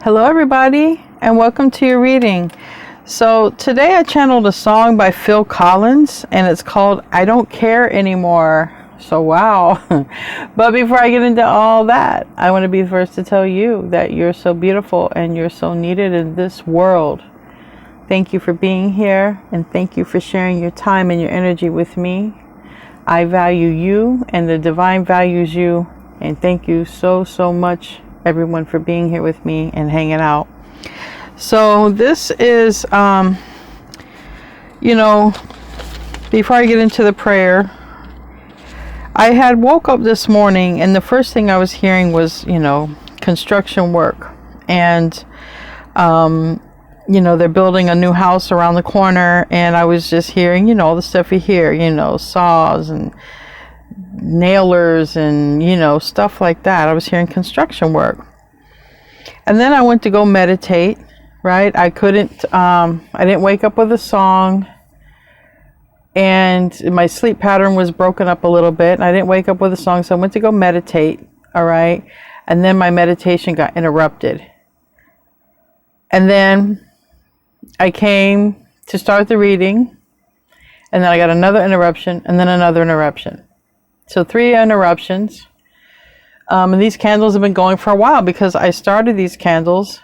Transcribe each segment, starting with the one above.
Hello everybody, and welcome to your reading. So today I channeled a song by Phil Collins, and it's called I Don't Care Anymore. So wow. But before I get into all that, I want to be the first to tell you that you're so beautiful and you're so needed in this world. Thank you for being here, and thank you for sharing your time and your energy with me. I value you, and the divine values you, and thank you so much everyone for being here with me and hanging out. So this is before I get into the prayer, I had woke up this morning and the first thing I was hearing was construction work, and they're building a new house around the corner, and I was just hearing all the stuff you hear, saws and nailers and stuff like that. I was hearing construction work, and then I went to go meditate. Right, I didn't wake up with a song, and my sleep pattern was broken up a little bit, and I didn't wake up with a song, so I went to go meditate. All right, and then my meditation got interrupted, and then I came to start the reading, and then I got another interruption, and then another interruption. So 3 interruptions. And these candles have been going for a while because I started these candles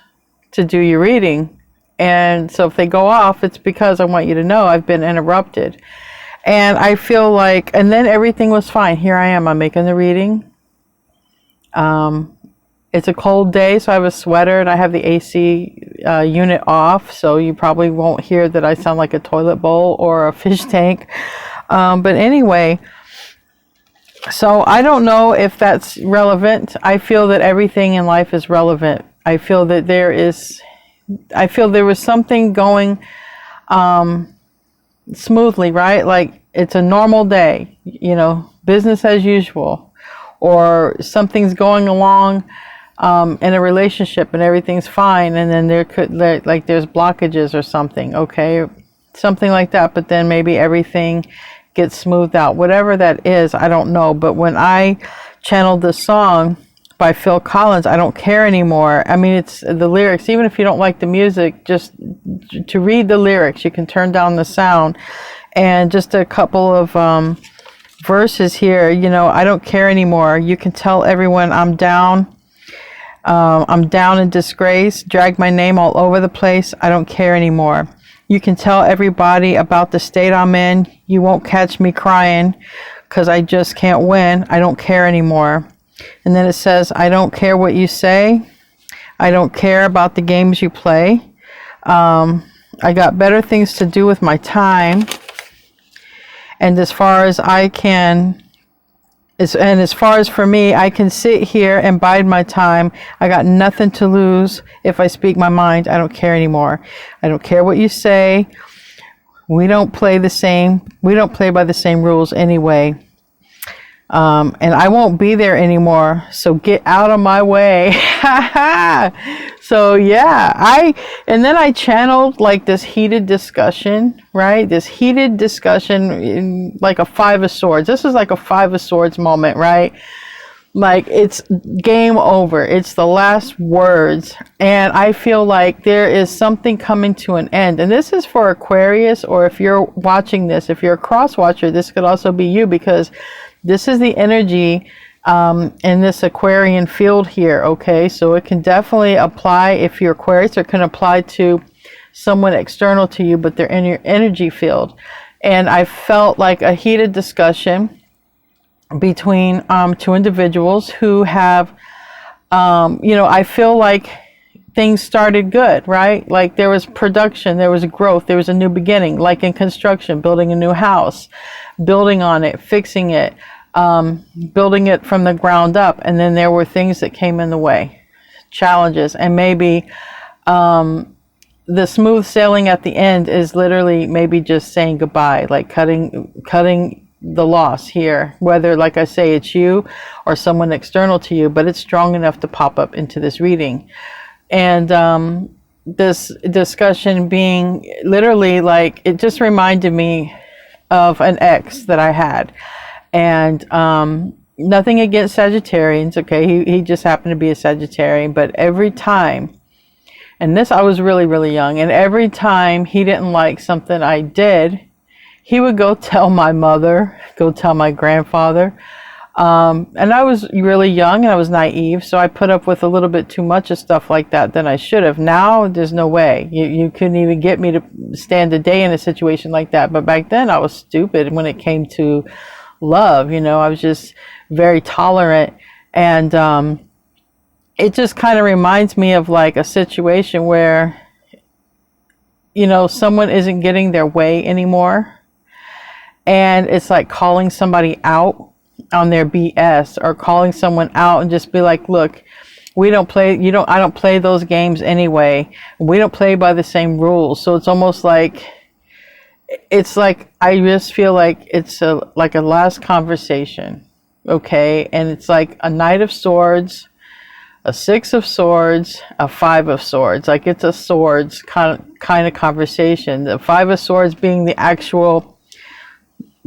to do your reading. And so if they go off, it's because I want you to know I've been interrupted. And I feel like, and then everything was fine. Here I am, I'm making the reading. It's a cold day, so I have a sweater and I have the AC unit off. So you probably won't hear that I sound like a toilet bowl or a fish tank. But anyway, so I don't know if that's relevant. I feel that everything in life is relevant. I feel that there was something going smoothly, right? Like it's a normal day, business as usual, or something's going along in a relationship and everything's fine, and then there's blockages or something, okay? Something like that, but then maybe everything gets smoothed out. Whatever that is, I don't know. But when I channeled the song by Phil Collins, I Don't Care Anymore, I mean, it's the lyrics. Even if you don't like the music, just to read the lyrics, you can turn down the sound. And just a couple of verses here, I don't care anymore. You can tell everyone I'm down. I'm down in disgrace. Drag my name all over the place. I don't care anymore. You can tell everybody about the state I'm in. You won't catch me crying because I just can't win. I don't care anymore. And then it says, I don't care what you say. I don't care about the games you play. I got better things to do with my time. And as far as for me, I can sit here and bide my time. I got nothing to lose if I speak my mind. I don't care anymore. I don't care what you say. We don't play by the same rules anyway. And I won't be there anymore. So get out of my way. So yeah, and then I channeled like this heated discussion, right? This heated discussion in like a 5 of Swords. This is like a 5 of Swords moment, right? Like it's game over. It's the last words. And I feel like there is something coming to an end. And this is for Aquarius, or if you're watching this, if you're a cross watcher, this could also be you, because this is the energy in this Aquarian field here, okay? So it can definitely apply if you're Aquarius, or it can apply to someone external to you, but they're in your energy field. And I felt like a heated discussion between 2 individuals who have, I feel like things started good, right? Like there was production, there was growth, there was a new beginning, like in construction, building a new house, building on it, fixing it, building it from the ground up. And then there were things that came in the way, challenges, and maybe the smooth sailing at the end is literally maybe just saying goodbye, like cutting the loss here, whether, like I say, it's you or someone external to you, but it's strong enough to pop up into this reading. And this discussion being literally like, it just reminded me of an ex that I had. And nothing against Sagittarians, okay? He just happened to be a Sagittarian, but every time And this, I was really, really young. And every time he didn't like something I did, he would go tell my mother, go tell my grandfather. And I was really young and I was naive, so I put up with a little bit too much of stuff like that than I should have. Now, there's no way. You couldn't even get me to stand a day in a situation like that. But back then, I was stupid when it came to love. You know, I was just very tolerant. And it just kind of reminds me of like a situation where, you know, someone isn't getting their way anymore. And it's like calling somebody out on their BS, or calling someone out and just be like, look, I don't play those games anyway. We don't play by the same rules. So it's almost like, I just feel like it's like a last conversation. Okay. And it's like a Knight of Swords, a Six of Swords, a Five of Swords. Like it's a swords kind of conversation. The Five of Swords being the actual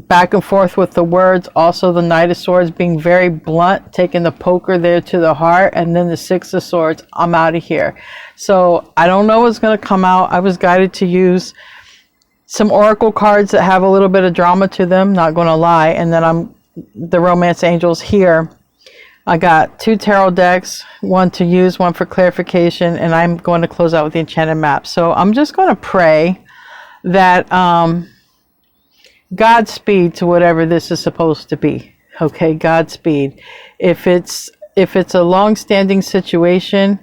back and forth with the words. Also the Knight of Swords being very blunt, taking the poker there to the heart. And then the Six of Swords, I'm out of here. So I don't know what's going to come out. I was guided to use some oracle cards that have a little bit of drama to them, not going to lie. And then the romance angels here. I got 2 tarot decks, one to use, one for clarification, and I'm going to close out with the enchanted map. So I'm just going to pray that Godspeed to whatever this is supposed to be. Okay, Godspeed. If it's a long-standing situation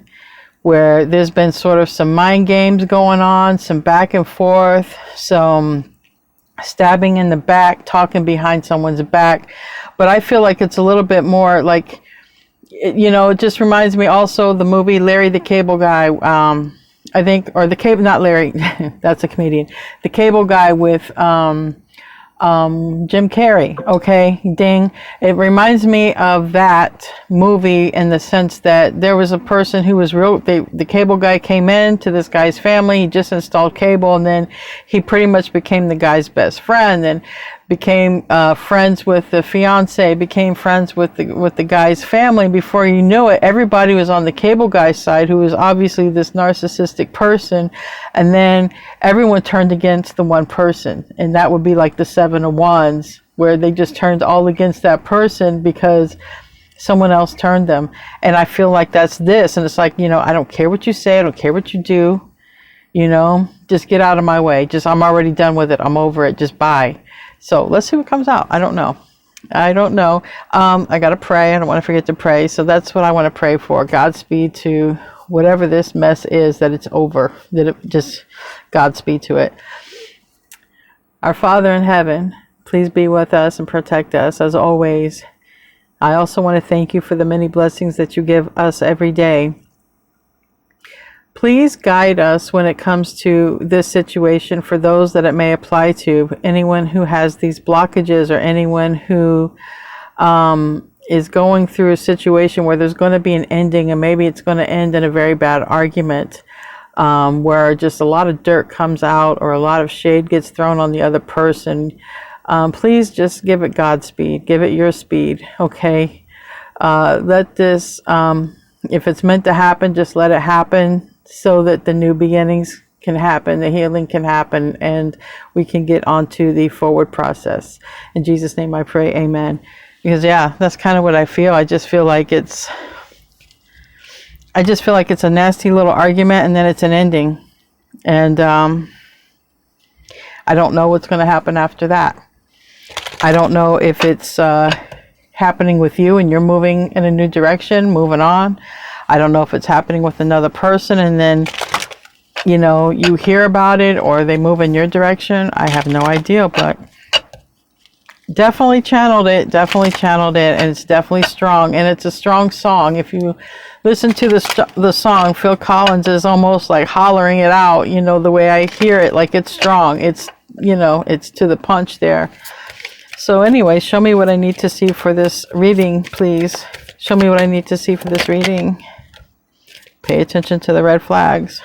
where there's been sort of some mind games going on, some back and forth, some stabbing in the back, talking behind someone's back, but I feel like it's a little bit more like, you know, it just reminds me also of the movie Larry the Cable Guy, I think, or the cable, not Larry, that's a comedian, the Cable Guy with Jim Carrey. Okay, ding. It reminds me of that movie in the sense that there was a person who was the cable guy came in to this guy's family. He just installed cable, and then he pretty much became the guy's best friend and became friends with the fiance, became friends with the guy's family. Before you knew it, everybody was on the cable guy's side, who was obviously this narcissistic person, and then everyone turned against the one person, and that would be like the Seven of Wands, where they just turned all against that person because someone else turned them. And I feel like that's this, and it's like, you know, I don't care what you say, I don't care what you do, you know, just get out of my way. I'm already done with it, I'm over it, just bye. So let's see what comes out. I don't know. I got to pray. I don't want to forget to pray. So that's what I want to pray for. Godspeed to whatever this mess is, that it's over, that it just Godspeed to it. Our Father in heaven, please be with us and protect us as always. I also want to thank you for the many blessings that you give us every day. Please guide us when it comes to this situation for those that it may apply to. Anyone who has these blockages, or anyone who is going through a situation where there's going to be an ending, and maybe it's going to end in a very bad argument, where just a lot of dirt comes out or a lot of shade gets thrown on the other person. Please just give it Godspeed. Give it your speed, okay? Let this, if it's meant to happen, just let it happen, so that the new beginnings can happen, the healing can happen, and we can get onto the forward process. In Jesus' name I pray, amen. Because yeah, that's kind of what I feel. I just feel like it's a nasty little argument, and then it's an ending. And I don't know what's going to happen after that. I don't know if it's happening with you and you're moving in a new direction, moving on. I don't know if it's happening with another person and then, you know, you hear about it, or they move in your direction. I have no idea, but definitely channeled it, and it's definitely strong, and it's a strong song. If you listen to the song, Phil Collins is almost like hollering it out, you know, the way I hear it, like it's strong. It's, you know, it's to the punch there. So anyway, show me what I need to see for this reading, please. Show me what I need to see for this reading. Pay attention to the red flags.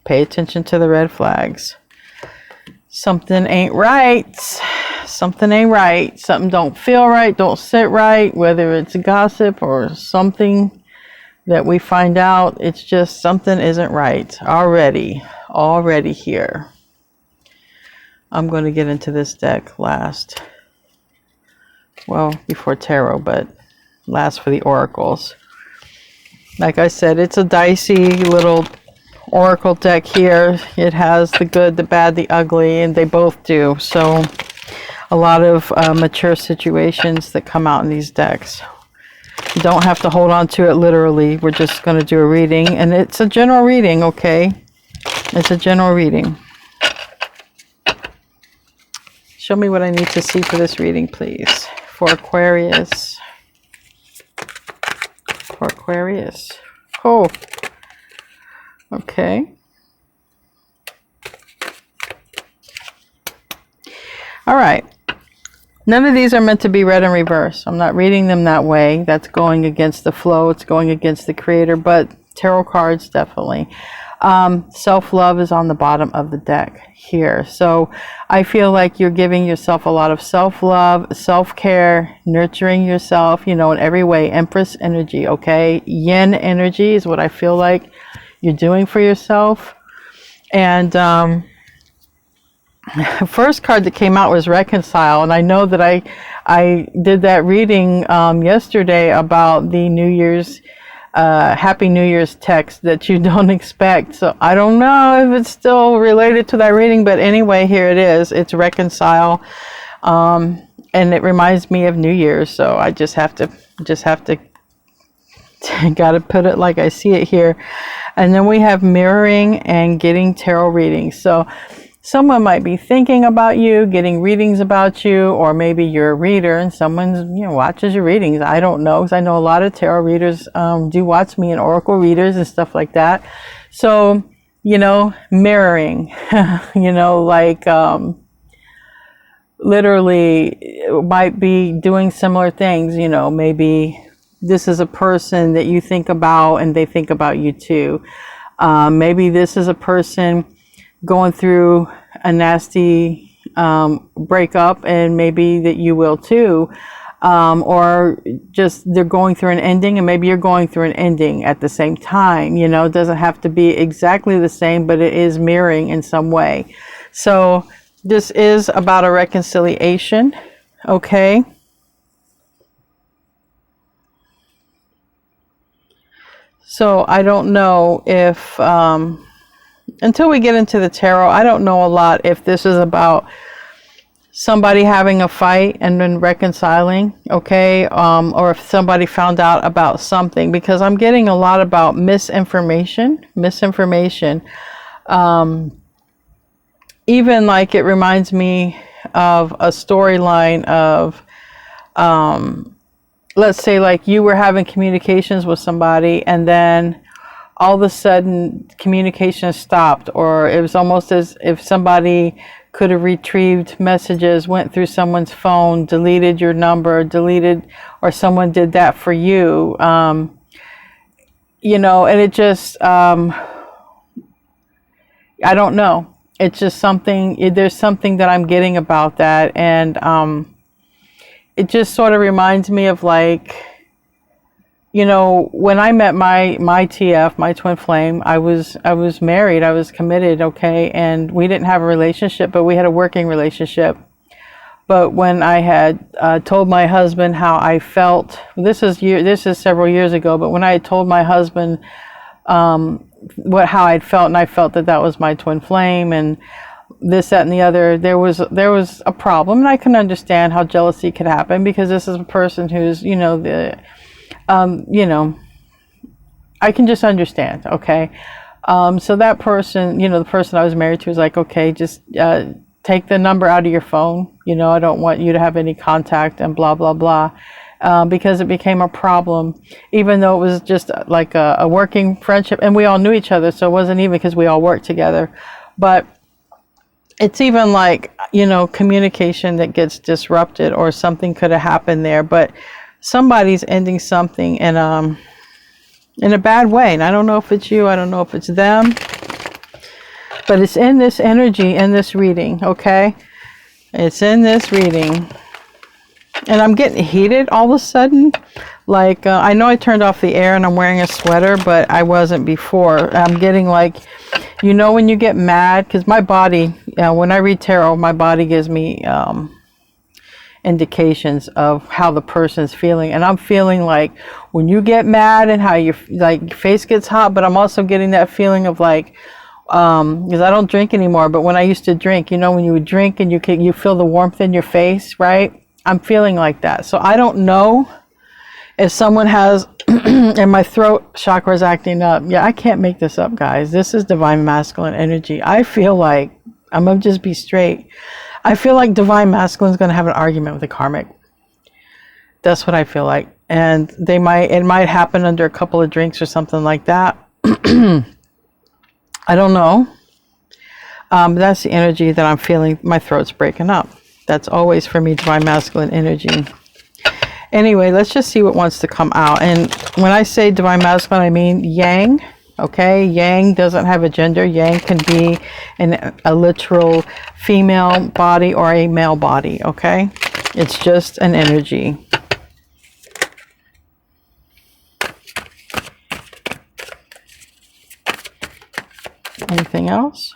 Pay attention to the red flags. Something ain't right. Something ain't right. Something don't feel right, don't sit right, whether it's gossip or something that we find out it's just something isn't right already here. I'm going to get into this deck last. Well, before tarot, but last for the oracles. Like I said, it's a dicey little oracle deck here. It has the good, the bad, the ugly, and they both do. So a lot of mature situations that come out in these decks. You don't have to hold on to it literally. We're just going to do a reading, and it's a general reading, okay? It's a general reading. Show me what I need to see for this reading, please. For Aquarius. For Aquarius. Oh. Okay. All right. None of these are meant to be read in reverse. I'm not reading them that way. That's going against the flow. It's going against the creator, but tarot cards definitely. Self-love is on the bottom of the deck here. So I feel like you're giving yourself a lot of self-love, self-care, nurturing yourself, you know, in every way. Empress energy, okay? Yin energy is what I feel like you're doing for yourself. And first card that came out was Reconcile, and I know that I did that reading yesterday about the New Year's Happy New Year's text that you don't expect. So I don't know if it's still related to that reading, but anyway, here it is. It's Reconcile, and it reminds me of New Year's. So I just have to got to put it like I see it here. And then we have Mirroring and Getting Tarot Readings. So someone might be thinking about you, getting readings about you, or maybe you're a reader and someone, you know, watches your readings. I don't know, because I know a lot of tarot readers do watch me, and oracle readers and stuff like that. So, you know, mirroring, you know, like literally might be doing similar things. You know, maybe this is a person that you think about and they think about you too. Maybe this is a person going through a nasty breakup, and maybe that you will too, or just they're going through an ending, and maybe you're going through an ending at the same time. You know, it doesn't have to be exactly the same, but it is mirroring in some way. So this is about a reconciliation, okay? So I don't know if until we get into the tarot, I don't know a lot if this is about somebody having a fight and then reconciling, okay, or if somebody found out about something, because I'm getting a lot about misinformation. Even like it reminds me of a storyline of, let's say like you were having communications with somebody, and then all of a sudden communication stopped, or it was almost as if somebody could have retrieved messages, went through someone's phone, deleted your number, or someone did that for you, you know, and it just, I don't know. It's just something, there's something that I'm getting about that. And it just sort of reminds me of like, you know, when I met my TF, my twin flame, I was married, I was committed, okay, and we didn't have a relationship, but we had a working relationship. But when I had told my husband how I felt, this is several years ago, but when I had told my husband how I'd felt, and I felt that was my twin flame, and this, that, and the other, there was a problem, and I can understand how jealousy could happen, because this is a person who's, you know, you know, I can just understand, okay? So that person, you know, the person I was married to was like, okay, just take the number out of your phone. You know, I don't want you to have any contact, and blah, blah, blah. Because it became a problem, even though it was just like a working friendship, and we all knew each other, so it wasn't even because we all worked together. But it's even like, you know, communication that gets disrupted, or something could have happened there, but somebody's ending something in a bad way. And I don't know if it's you, I don't know if it's them, but it's in this energy, in this reading, okay? It's in this reading. And I'm getting heated all of a sudden. Like, I know I turned off the air and I'm wearing a sweater, but I wasn't before. I'm getting like, you know, when you get mad, because my body, when I read tarot, my body gives me indications of how the person's feeling. And I'm feeling like when you get mad and how your like face gets hot, but I'm also getting that feeling of like, because I don't drink anymore, but when I used to drink, you know, when you would drink and you feel the warmth in your face, right? I'm feeling like that. So I don't know if someone has, and my throat chakra is acting up. Yeah, I can't make this up, guys. This is divine masculine energy. I feel like, I'm going to just be straight. I feel like divine masculine is going to have an argument with a karmic. That's what I feel like. And it might happen under a couple of drinks or something like that. I don't know. But that's the energy that I'm feeling. My throat's breaking up. That's always for me divine masculine energy. Anyway, let's just see what wants to come out. And when I say divine masculine, I mean yang. Okay, yang doesn't have a gender. Yang can be a literal female body or a male body. Okay, it's just an energy. Anything else?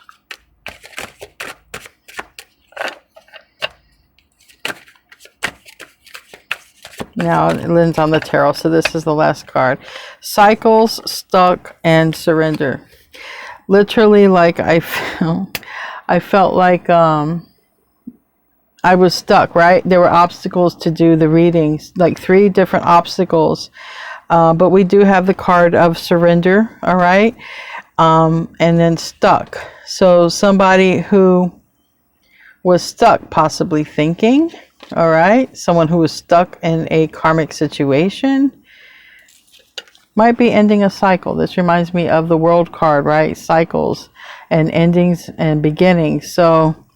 Now it lands on the tarot, so this is the last card. Cycles, stuck, and surrender. Literally, like I felt like I was stuck, right? There were obstacles to do the readings, like 3 different obstacles. But we do have the card of surrender, all right? And then stuck. So somebody who was stuck, possibly thinking, all right, someone who was stuck in a karmic situation might be ending a cycle. This reminds me of the World card, right? Cycles and endings and beginnings. So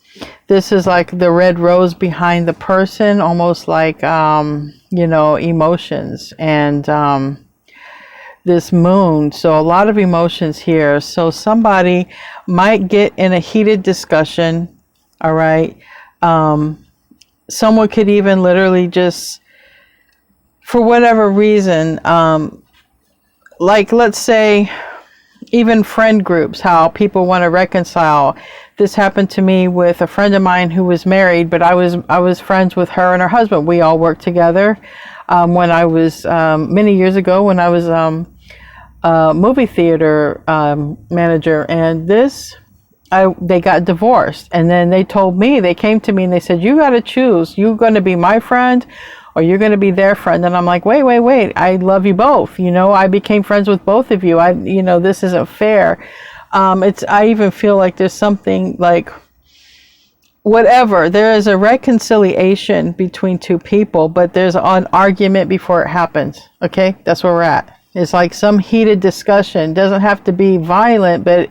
this is like the red rose behind the person, almost like, you know, emotions and this moon. So a lot of emotions here. So somebody might get in a heated discussion, all right? Someone could even literally just, for whatever reason, like let's say even friend groups, how people want to reconcile. This happened to me with a friend of mine who was married, but I was friends with her and her husband. We all worked together when I was many years ago when I was a movie theater manager, and they got divorced. And then they came to me and they said, you got to choose. You're going to be my friend or you're going to be their friend. And I'm like, wait. I love you both. You know, I became friends with both of you. You know, this isn't fair. I even feel like there's something like, whatever, there is a reconciliation between 2 people, but there's an argument before it happens. Okay. That's where we're at. It's like some heated discussion. Doesn't have to be violent, but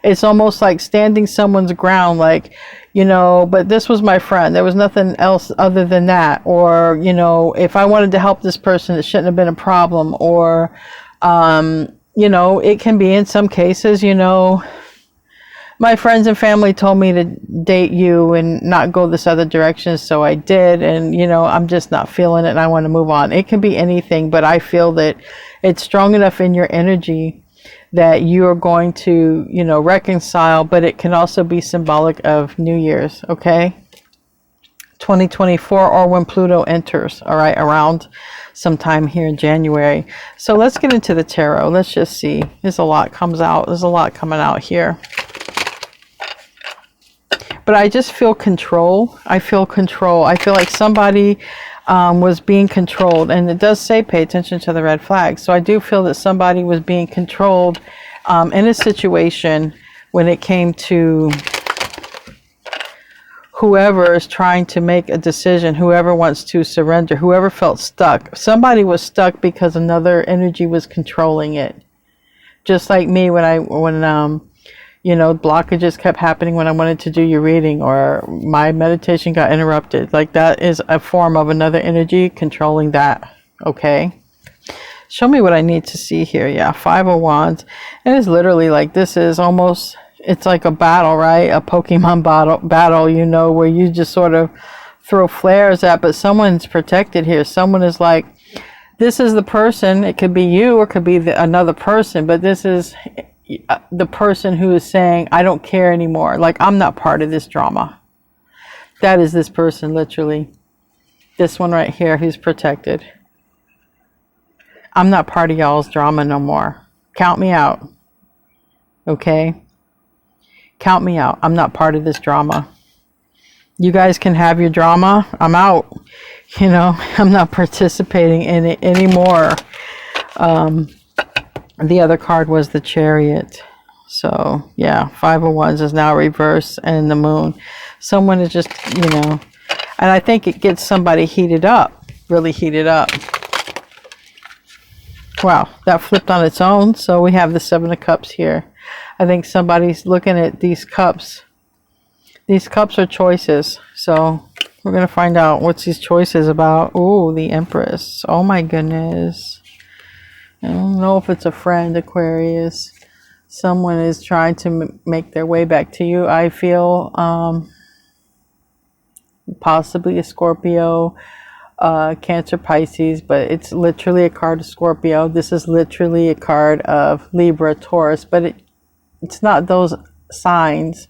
it's almost like standing someone's ground, like, you know, but this was my friend. There was nothing else other than that. Or, you know, if I wanted to help this person, it shouldn't have been a problem. Or, you know, it can be in some cases, you know, my friends and family told me to date you and not go this other direction, so I did. And, you know, I'm just not feeling it and I want to move on. It can be anything, but I feel that it's strong enough in your energy that you are going to, you know, reconcile, but it can also be symbolic of New Year's, okay? 2024, or when Pluto enters, all right, around sometime here in January. So let's get into the tarot. Let's just see. There's a lot comes out. There's a lot coming out here. But I just feel control. I feel control. I feel like somebody was being controlled, and it does say pay attention to the red flag. So I do feel that somebody was being controlled in a situation when it came to whoever is trying to make a decision, whoever wants to surrender, whoever felt stuck. Somebody was stuck because another energy was controlling it. Just like me when you know, blockages kept happening when I wanted to do your reading, or my meditation got interrupted. Like, that is a form of another energy controlling that. Okay. Show me what I need to see here. Yeah. 5 of Wands. It is literally like, this is almost, it's like a battle, right? A Pokemon battle, you know, where you just sort of throw flares at, but someone's protected here. Someone is like, this is the person. It could be you or it could be another person, but this is the person who is saying, I don't care anymore. Like, I'm not part of this drama. That is this person, literally. This one right here, who's protected. I'm not part of y'all's drama no more. Count me out. Okay? Count me out. I'm not part of this drama. You guys can have your drama. I'm out. You know, I'm not participating in it anymore. The other card was the Chariot. So, yeah, 5 of Wands is now reversed, and the Moon. Someone is just, you know, and I think it gets somebody heated up, really heated up. Wow, that flipped on its own. So we have the 7 of Cups here. I think somebody's looking at these cups. These cups are choices. So we're going to find out what's these choices about. Oh, the Empress. Oh my goodness. I don't know if it's a friend, Aquarius. Someone is trying to make their way back to you. I feel possibly a Scorpio, Cancer, Pisces, but it's literally a card of Scorpio. This is literally a card of Libra, Taurus, but it's not those signs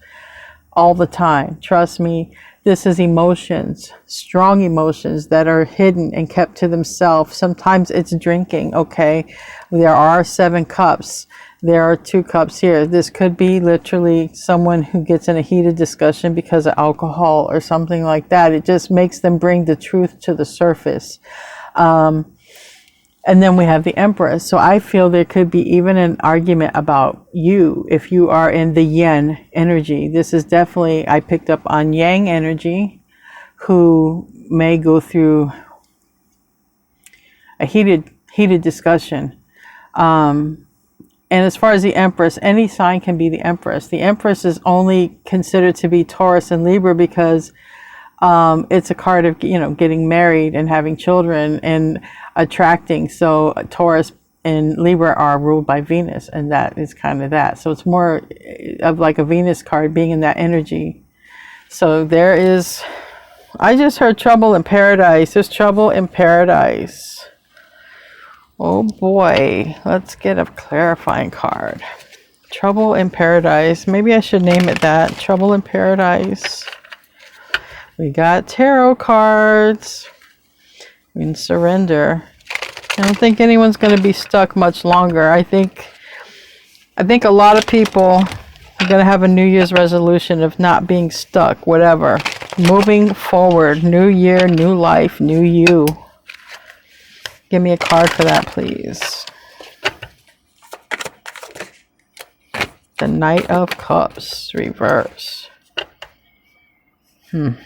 all the time. Trust me, this is emotions, strong emotions that are hidden and kept to themselves. Sometimes it's drinking, okay? There are 7 cups. There are 2 cups here. This could be literally someone who gets in a heated discussion because of alcohol or something like that. It just makes them bring the truth to the surface. And then we have the Empress. So I feel there could be even an argument about you if you are in the Yin energy. This is definitely, I picked up on Yang energy, who may go through a heated discussion. And as far as the Empress, any sign can be the Empress. The Empress is only considered to be Taurus and Libra because it's a card of, you know, getting married and having children and attracting. So Taurus and Libra are ruled by Venus, and that is kind of that. So it's more of like a Venus card being in that energy. So there is, I just heard trouble in paradise. There's trouble in paradise. Oh boy, let's get a clarifying card. Trouble in paradise. Maybe I should name it that. Trouble in paradise. We got tarot cards. We can surrender. I don't think anyone's going to be stuck much longer. I think a lot of people are going to have a New Year's resolution of not being stuck, whatever. Moving forward. New year, new life, new you. Give me a card for that, please. The Knight of Cups, reverse. The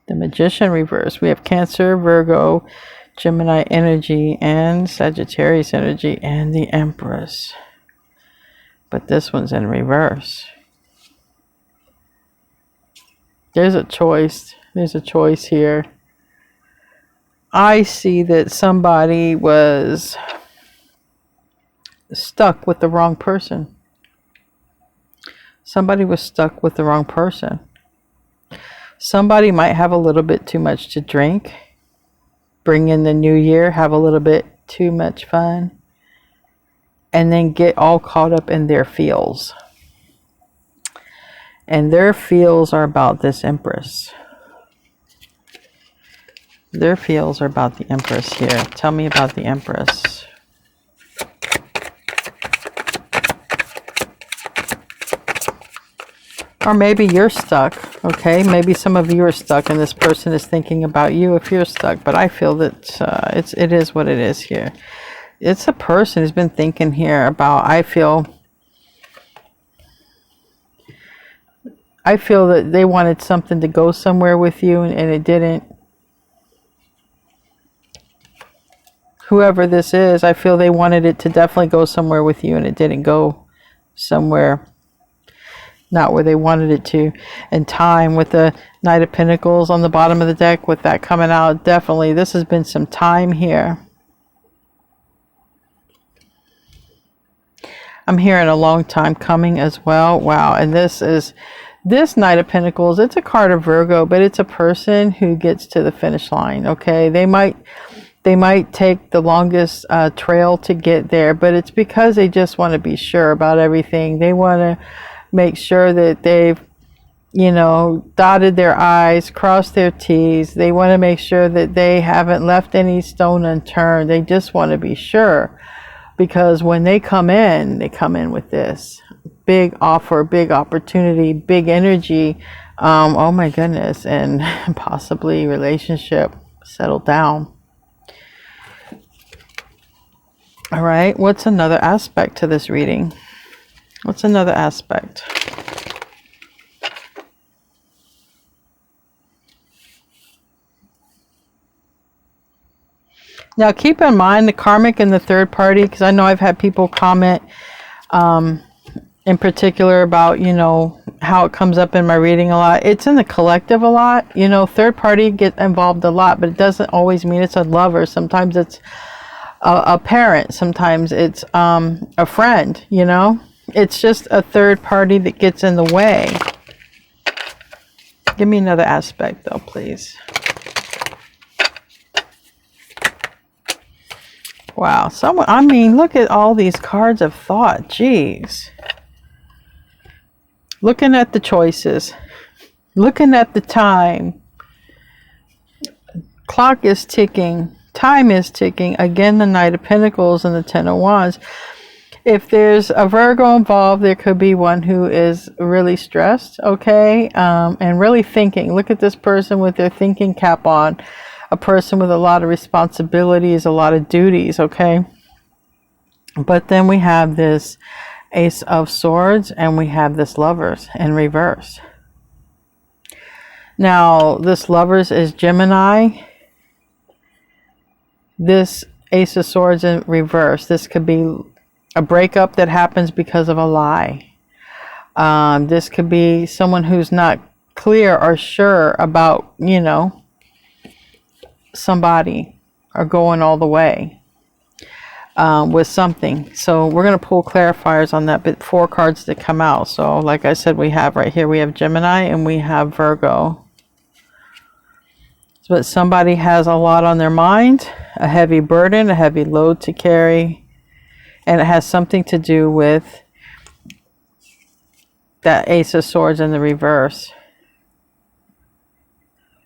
Magician, reverse. We have Cancer, Virgo, Gemini energy, and Sagittarius energy, and the Empress. But this one's in reverse. There's a choice. There's a choice here. I see that somebody was stuck with the wrong person. Somebody was stuck with the wrong person. Somebody might have a little bit too much to drink, bring in the new year, have a little bit too much fun, and then get all caught up in their feels. And their feels are about this Empress. Their feels are about the Empress here. Tell me about the Empress. Or maybe you're stuck, okay? Maybe some of you are stuck and this person is thinking about you if you're stuck. But I feel that it is what it is here. It's a person who's been thinking here about, I feel that they wanted something to go somewhere with you and it didn't. Whoever this is, I feel they wanted it to definitely go somewhere with you and it didn't go somewhere, not where they wanted it to. And time with the Knight of Pentacles on the bottom of the deck, with that coming out, definitely this has been some time here. I'm hearing a long time coming as well. Wow. And this is This Knight of Pentacles, it's a card of Virgo, but it's a person who gets to the finish line. Okay, they might take the longest trail to get there, but it's because they just want to be sure about everything. They want to make sure that they've, you know, dotted their I's, crossed their T's. They want to make sure that they haven't left any stone unturned. They just want to be sure, because when they come in with this big offer, big opportunity, big energy. Oh my goodness, and possibly relationship, settle down. All right, what's another aspect to this reading? What's another aspect? Now keep in mind the karmic and the third party, because I know I've had people comment in particular about, you know, how it comes up in my reading a lot. It's in the collective a lot. You know, third party get involved a lot, but it doesn't always mean it's a lover. Sometimes it's a parent. Sometimes it's a friend, you know. It's just a third party that gets in the way. Give me another aspect though, please. Wow, I mean, look at all these cards of thought. Jeez. Looking at the choices. Looking at the time. Clock is ticking. Time is ticking. Again, the Knight of Pentacles and the Ten of Wands. If there's a Virgo involved, there could be one who is really stressed, okay? And really thinking. Look at this person with their thinking cap on. A person with a lot of responsibilities, a lot of duties, okay? But then we have this Ace of Swords and we have this Lovers in reverse. Now, this Lovers is Gemini. This Ace of Swords in reverse. This could be a breakup that happens because of a lie. This could be someone who's not clear or sure about, you know, somebody, or going all the way with something. So we're going to pull clarifiers on that, but 4 cards that come out. So like I said, we have right here, we have Gemini and we have Virgo. But somebody has a lot on their mind, a heavy burden, a heavy load to carry, and it has something to do with that Ace of Swords in the reverse.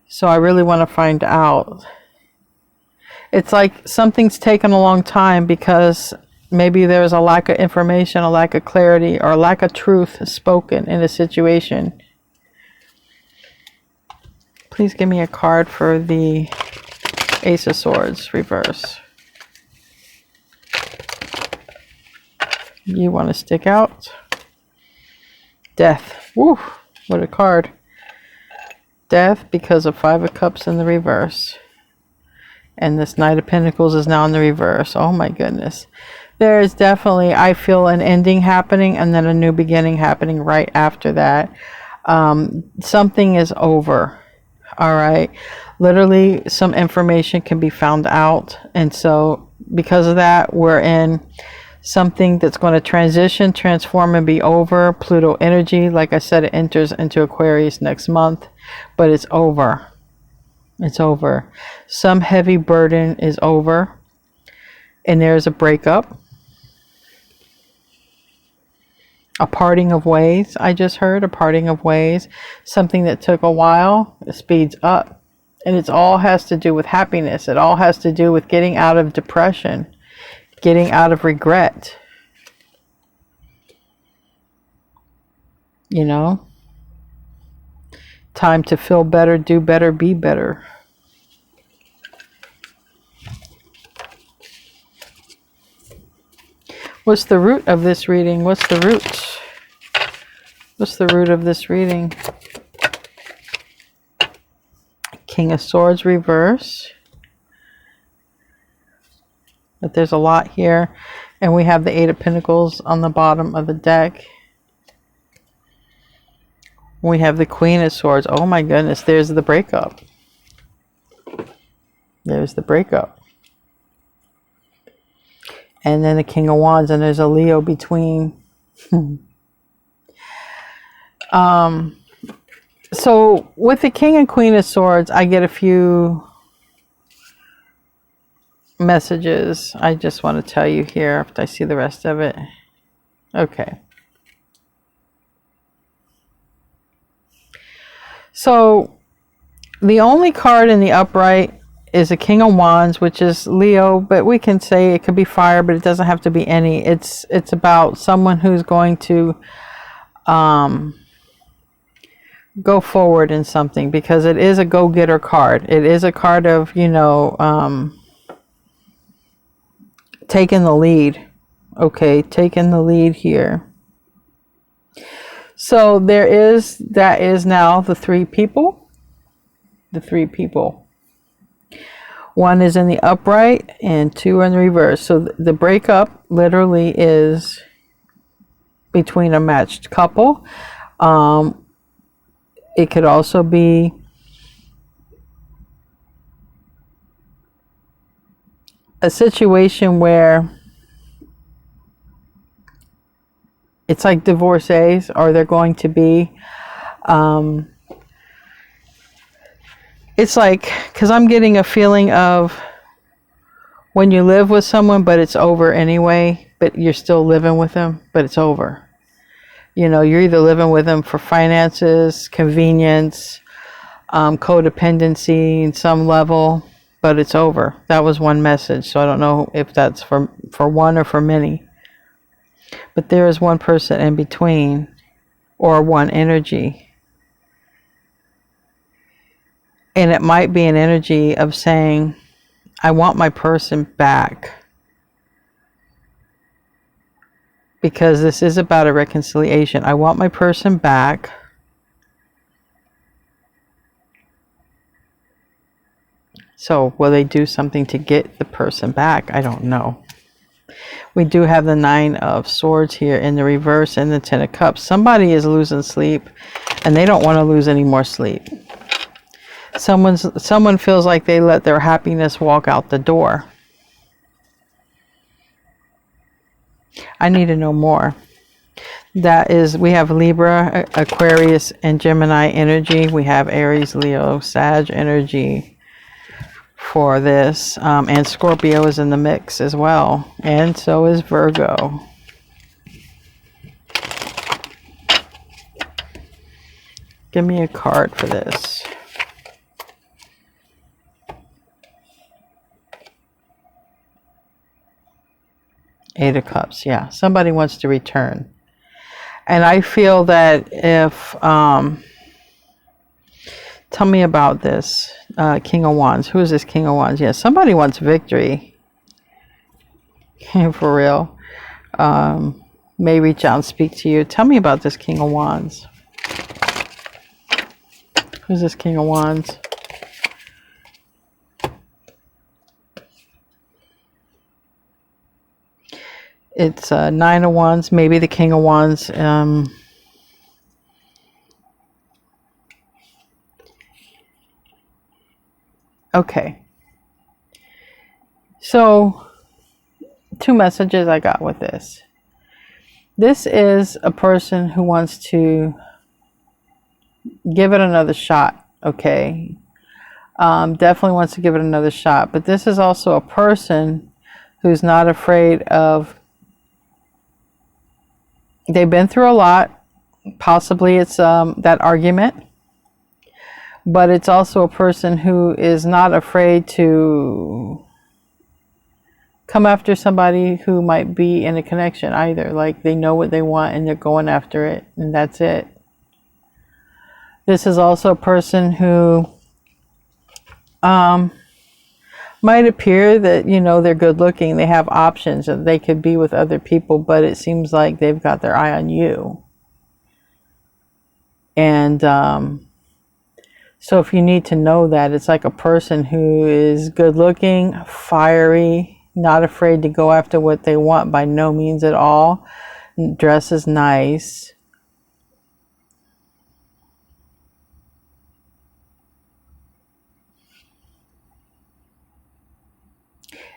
So I really want to find out. It's like something's taken a long time because maybe there's a lack of information, a lack of clarity, or a lack of truth spoken in a situation. Please give me a card for the Ace of Swords reverse. You want to stick out? Death. Woo! What a card. Death because of 5 of Cups in the reverse. And this Knight of Pentacles is now in the reverse. Oh my goodness. There is definitely, I feel, an ending happening and then a new beginning happening right after that. Something is over. All right. Literally, some information can be found out. And so because of that, we're in something that's going to transition, transform, and be over. Pluto energy, like I said, it enters into Aquarius next month, but it's over. It's over. Some heavy burden is over, and there's a breakup, a parting of ways. I just heard a parting of ways. Something that took a while, it speeds up, and it all has to do with happiness. It all has to do with getting out of depression, getting out of regret. You know, time to feel better, do better, be better. What's the root of this reading? What's the root? What's the root of this reading? King of Swords reverse. But there's a lot here. And we have the 8 of Pentacles on the bottom of the deck. We have the Queen of Swords. Oh my goodness, there's the breakup. There's the breakup. And then the King of Wands, and there's a Leo between. So with the King and Queen of Swords, I get a few messages. I just want to tell you here after I see the rest of it. Okay. So the only card in the upright is a King of Wands, which is Leo, but we can say it could be fire, but it doesn't have to be any. It's about someone who's going to go forward in something, because it is a go-getter card. It is a card of, you know, taking the lead. Okay, taking the lead here. So that is now the three people. The three people. One is in the upright and two in the reverse. So the breakup literally is between a matched couple. It could also be a situation where it's like divorcees, or they're going to be. It's like, because I'm getting a feeling of when you live with someone, but it's over anyway, but you're still living with them, but it's over. You know, you're either living with them for finances, convenience, codependency in some level, but it's over. That was one message. So I don't know if that's for one or for many. But there is one person in between, or one energy. And it might be an energy of saying, I want my person back. Because this is about a reconciliation. I want my person back. So will they do something to get the person back? I don't know. We do have the Nine of Swords here in the reverse and the Ten of Cups. Somebody is losing sleep and they don't want to lose any more sleep. Someone feels like they let their happiness walk out the door. I need to know more. That is, we have Libra, Aquarius, and Gemini energy. We have Aries, Leo, Sag energy for this. And Scorpio is in the mix as well. And so is Virgo. Give me a card for this. Eight of Cups. Yeah, somebody wants to return. And I feel that if... tell me about this. King of Wands. Who is this King of Wands? Yeah, somebody wants victory. For real. May reach out and speak to you. Tell me about this King of Wands. Who's this King of Wands? It's Nine of Wands, maybe the King of Wands. Okay. So, two messages I got with this. This is a person who wants to give it another shot, okay? Definitely wants to give it another shot. But this is also a person who's not afraid of... They've been through a lot. Possibly it's that argument. But it's also a person who is not afraid to come after somebody who might be in a connection either. Like they know what they want and they're going after it, and that's it. This is also a person who might appear that, you know, they're good looking. They have options and they could be with other people, but it seems like they've got their eye on you. And so if you need to know that, it's like a person who is good looking, fiery, not afraid to go after what they want by no means at all. Dresses nice.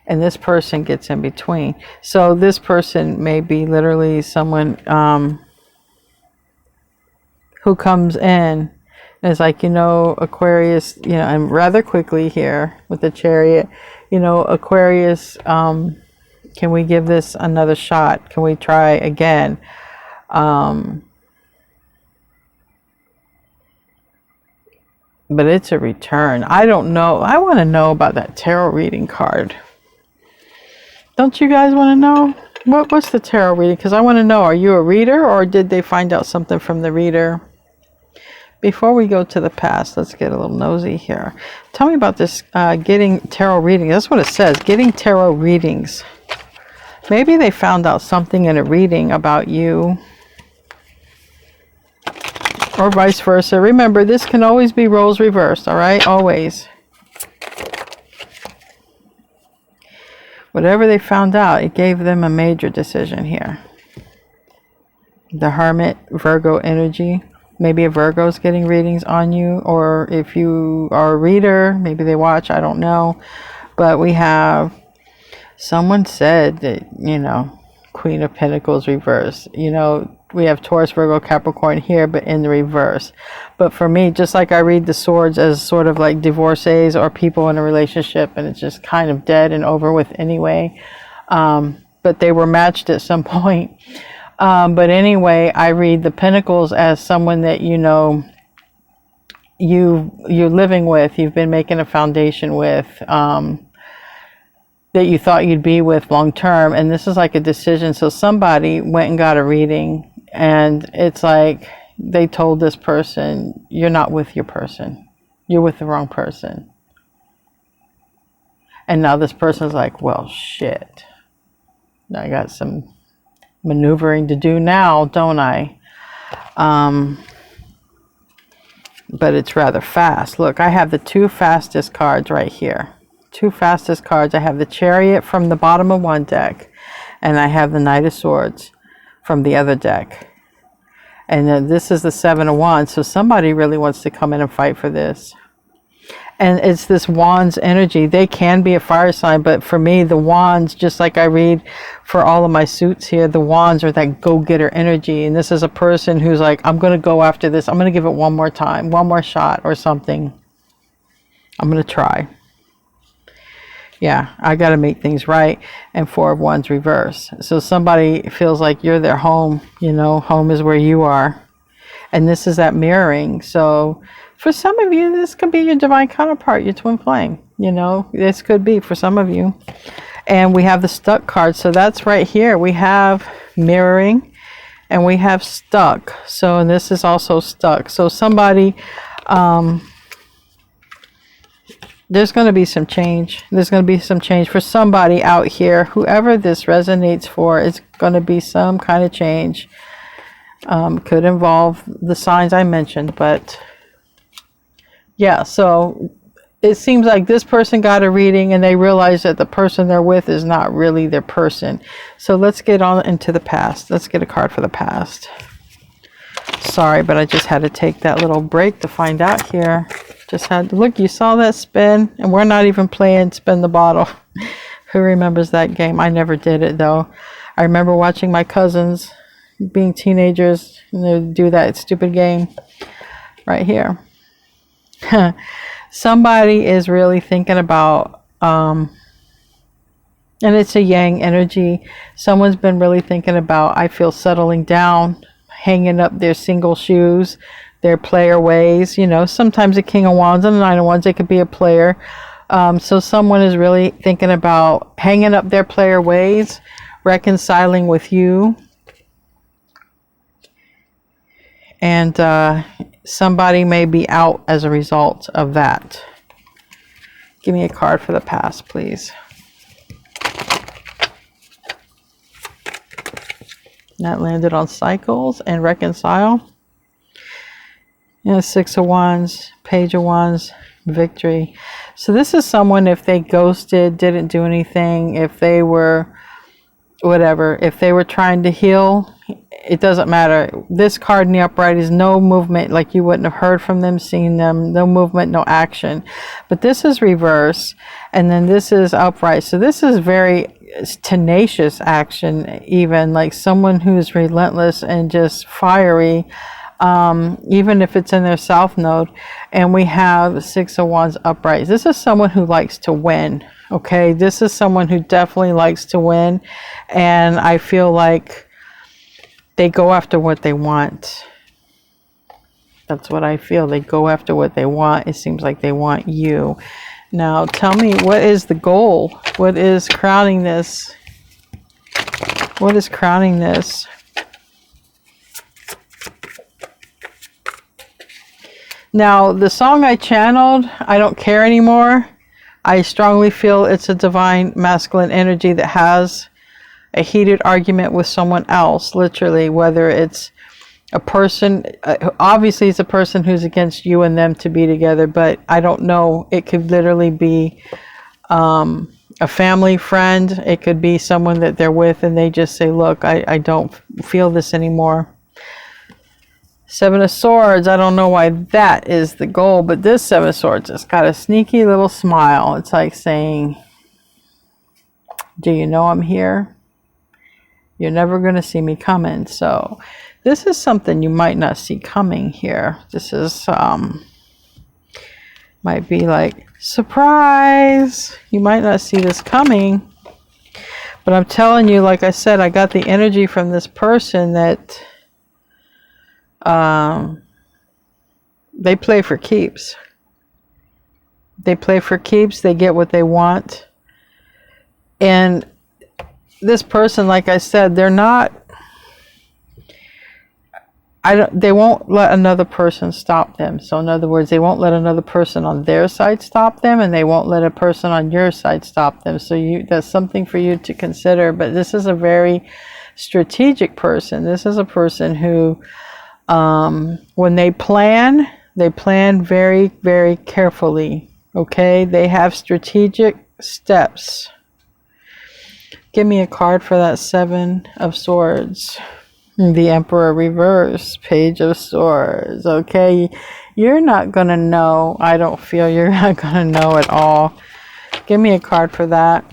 And this person gets in between. So this person may be literally someone who comes in. It's like, Aquarius, and rather quickly here with the Chariot, Aquarius, can we give this another shot? Can we try again? But it's a return. I don't know. I want to know about that tarot reading card. Don't you guys want to know? What's the tarot reading? Because I want to know, are you a reader or did they find out something from the reader? Before we go to the past, let's get a little nosy here. Tell me about this getting tarot reading. That's what it says, getting tarot readings. Maybe they found out something in a reading about you. Or vice versa. Remember, this can always be roles reversed, all right? Always. Whatever they found out, it gave them a major decision here. The Hermit, Virgo energy. Maybe a Virgo's getting readings on you. Or if you are a reader, maybe they watch, I don't know. But we have, someone said that, Queen of Pentacles reversed. We have Taurus, Virgo, Capricorn here, but in the reverse. But for me, just like I read the swords as sort of like divorcees or people in a relationship and it's just kind of dead and over with anyway. But they were matched at some point. But anyway, I read the Pentacles as someone that you're living with, you've been making a foundation with, that you thought you'd be with long term, and this is like a decision. So somebody went and got a reading, and it's like they told this person, you're not with your person, you're with the wrong person. And now this person's like, well, shit, I got some maneuvering to do now, don't I? But it's rather fast. Look, I have the two fastest cards right here. Two fastest cards. I have the Chariot from the bottom of one deck, and I have the Knight of Swords from the other deck. And then this is the Seven of Wands, so somebody really wants to come in and fight for this. And it's this Wands energy. They can be a fire sign, but for me, the Wands, just like I read for all of my suits here, the Wands are that go-getter energy. And this is a person who's like, I'm going to go after this. I'm going to give it one more time, one more shot or something. I'm going to try. Yeah, I got to make things right. And Four of Wands reverse. So somebody feels like you're their home, home is where you are. And this is that mirroring. So for some of you, this could be your divine counterpart, your twin flame. This could be for some of you. And we have the stuck card. So that's right here. We have mirroring and we have stuck. So, and this is also stuck. So somebody, there's going to be some change. There's going to be some change for somebody out here. Whoever this resonates for, it's going to be some kind of change. Could involve the signs I mentioned, but yeah, so it seems like this person got a reading and they realize that the person they're with is not really their person. So let's get on into the past. Let's get a card for the past. Sorry, but I just had to take that little break to find out here. Just had to look, you saw that spin, and we're not even playing spin the bottle. Who remembers that game? I never did it though. I remember watching my cousins being teenagers and they would do that stupid game right here. Somebody is really thinking about and it's a yang energy. Someone's been really thinking about, I feel, settling down, hanging up their single shoes, their player ways. Sometimes a King of Wands and a Nine of Wands, it could be a player. So someone is really thinking about hanging up their player ways, reconciling with you. And somebody may be out as a result of that. Give me a card for the past, please. That landed on cycles and reconcile. Six of Wands, Page of Wands, victory. So this is someone, if they ghosted, didn't do anything, if they were whatever, if they were trying to heal, it doesn't matter. This card in the upright is no movement, like you wouldn't have heard from them, seen them, no movement, no action. But this is reverse, and then this is upright. So this is very tenacious action, even like someone who's relentless and just fiery. even if it's in their south node. And we have Six of Wands upright. This is someone who likes to win. Okay, this is someone who definitely likes to win, and I feel like they go after what they want. That's what I feel. They go after what they want. It seems like they want you. Now, tell me, what is the goal? What is crowning this? What is crowning this? Now, the song I channeled, I Don't Care Anymore. I strongly feel it's a divine masculine energy that has a heated argument with someone else, literally, whether it's a person, obviously it's a person who's against you and them to be together, but I don't know, it could literally be a family friend, it could be someone that they're with and they just say, look, I don't feel this anymore. Seven of Swords, I don't know why that is the goal, but this Seven of Swords has got a sneaky little smile. It's like saying, do you know I'm here? You're never going to see me coming. So this is something you might not see coming here. This is, might be like, surprise! You might not see this coming. But I'm telling you, like I said, I got the energy from this person that they play for keeps. They play for keeps. They get what they want. And this person, like I said, they're not, they won't let another person stop them. So in other words, they won't let another person on their side stop them, and they won't let a person on your side stop them. So that's something for you to consider. But this is a very strategic person. This is a person who, when they plan very, very carefully. Okay, they have strategic steps. Give me a card for that Seven of Swords. The Emperor reverse, Page of Swords. Okay, you're not going to know. I don't feel you're not going to know at all. Give me a card for that.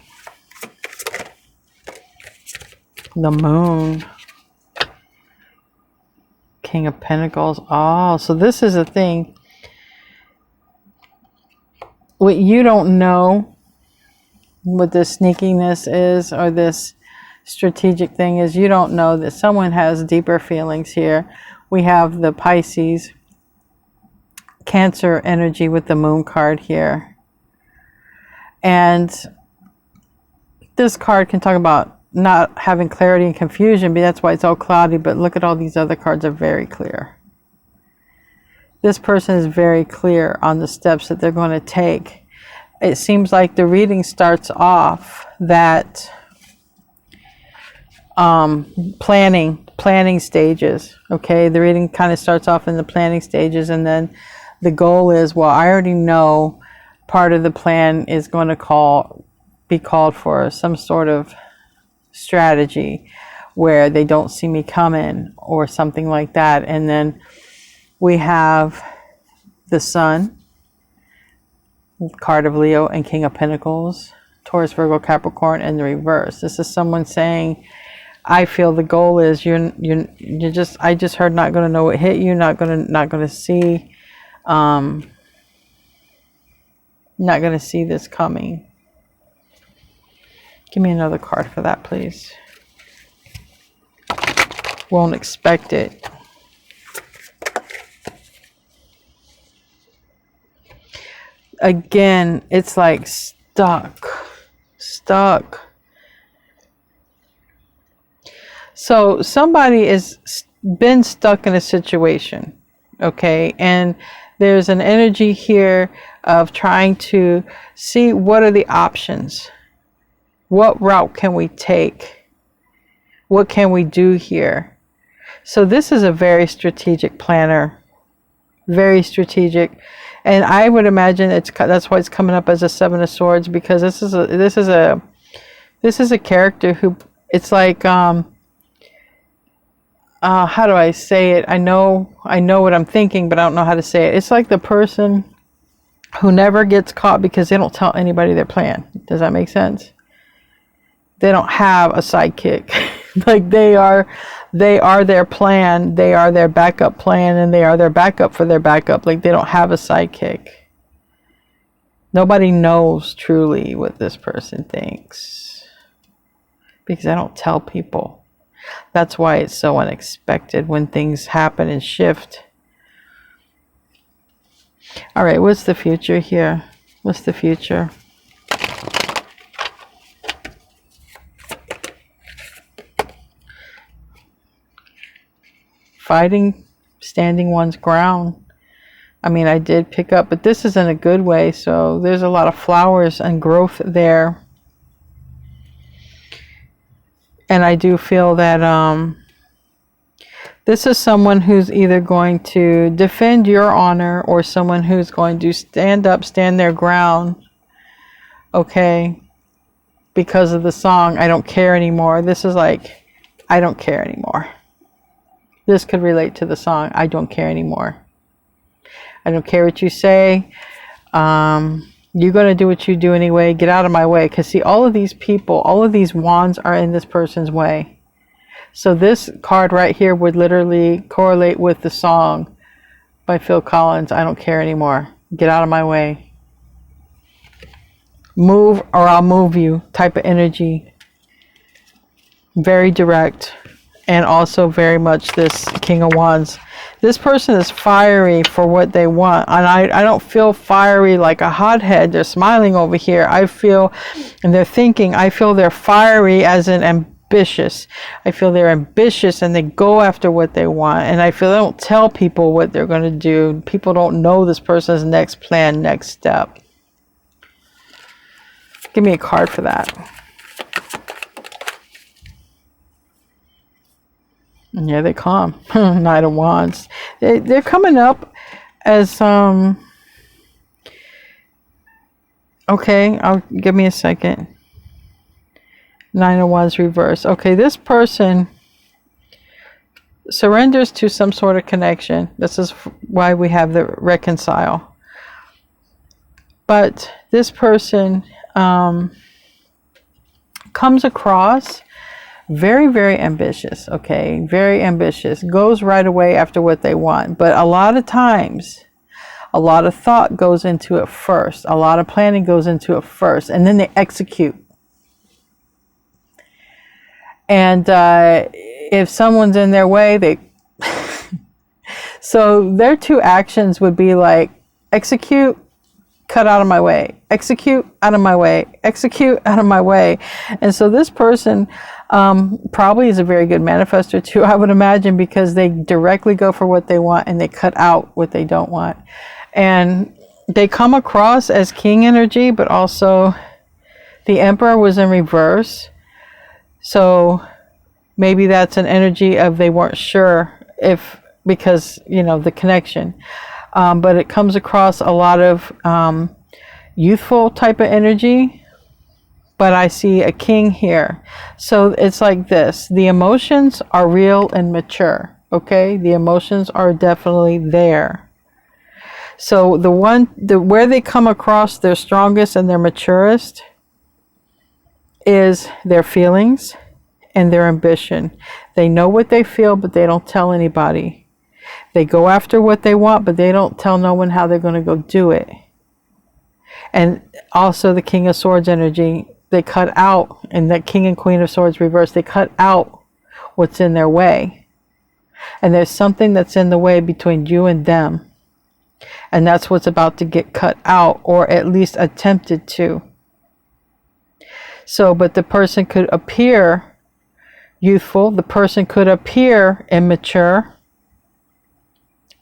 The Moon. King of Pentacles. Oh, so this is a thing. What you don't know, what this sneakiness is, or this strategic thing is, you don't know that someone has deeper feelings here. We have the Pisces, Cancer energy with the Moon card here. And this card can talk about not having clarity and confusion, but that's why it's all cloudy. But look at all these other cards are very clear. This person is very clear on the steps that they're going to take. It seems like the reading starts off that planning stages. Okay, the reading kind of starts off in the planning stages, and then the goal is, well, I already know part of the plan is going to be called for some sort of strategy where they don't see me coming or something like that. And then we have the Sun, card of Leo, and King of Pentacles, Taurus, Virgo, Capricorn, in the reverse. This is someone saying, I feel the goal is you're just, I just heard not going to know what hit you, not going to see, not going to see this coming. Give me another card for that, please. Won't expect it. Again, it's like stuck. So somebody has been stuck in a situation, okay? And there's an energy here of trying to see what are the options. What route can we take? What can we do here? So this is a very strategic planner. Very strategic. And I would imagine that's why it's coming up as a Seven of Swords, because this is a character who, it's like, how do I say it? I know what I'm thinking, but I don't know how to say it. It's like the person who never gets caught because they don't tell anybody their plan. Does that make sense? They don't have a sidekick. Like they are they are their plan, they are their backup plan, and they are their backup for their backup. Like, they don't have a sidekick. Nobody knows truly what this person thinks, because I don't tell people. That's why it's so unexpected when things happen and shift. All right, what's the future here? What's the future? Fighting, standing one's ground. I mean, I did pick up, but this is in a good way. So there's a lot of flowers and growth there. And I do feel that this is someone who's either going to defend your honor, or someone who's going to stand up, stand their ground. Okay. Because of the song, I don't care anymore. This is like, I don't care anymore. This could relate to the song, I don't care anymore. I don't care what you say. You're going to do what you do anyway. Get out of my way. Because see, all of these people, all of these wands are in this person's way. So this card right here would literally correlate with the song by Phil Collins, I don't care anymore. Get out of my way. Move or I'll move you type of energy. Very direct. And also very much this King of Wands. This person is fiery for what they want. And I don't feel fiery like a hothead. They're smiling over here. I feel, and they're thinking, I feel they're fiery as in ambitious. I feel they're ambitious and they go after what they want. And I feel they don't tell people what they're going to do. People don't know this person's next plan, next step. Give me a card for that. Yeah, they come. Knight of Wands. They're coming up as okay, give me a second. Nine of Wands reverse. Okay, this person surrenders to some sort of connection. This is why we have the reconcile. But this person comes across very, very ambitious, okay? Very ambitious. Goes right away after what they want. But a lot of times, a lot of thought goes into it first. A lot of planning goes into it first. And then they execute. And if someone's in their way, they... So their two actions would be like, execute, cut out of my way. Execute, out of my way. Execute, out of my way. And so this person... probably is a very good manifestor too, I would imagine, because they directly go for what they want and they cut out what they don't want. And they come across as king energy, but also the Emperor was in reverse. So maybe that's an energy of they weren't sure if, because, you know, the connection. But it comes across a lot of youthful type of energy. But I see a king here. So it's like this. The emotions are real and mature. Okay? The emotions are definitely there. So where they come across their strongest and their maturest is their feelings and their ambition. They know what they feel, but they don't tell anybody. They go after what they want, but they don't tell no one how they're going to go do it. And also the King of Swords energy, they cut out, and that King and Queen of Swords reverse, they cut out what's in their way. And there's something that's in the way between you and them. And that's what's about to get cut out, or at least attempted to. So, but the person could appear youthful. The person could appear immature.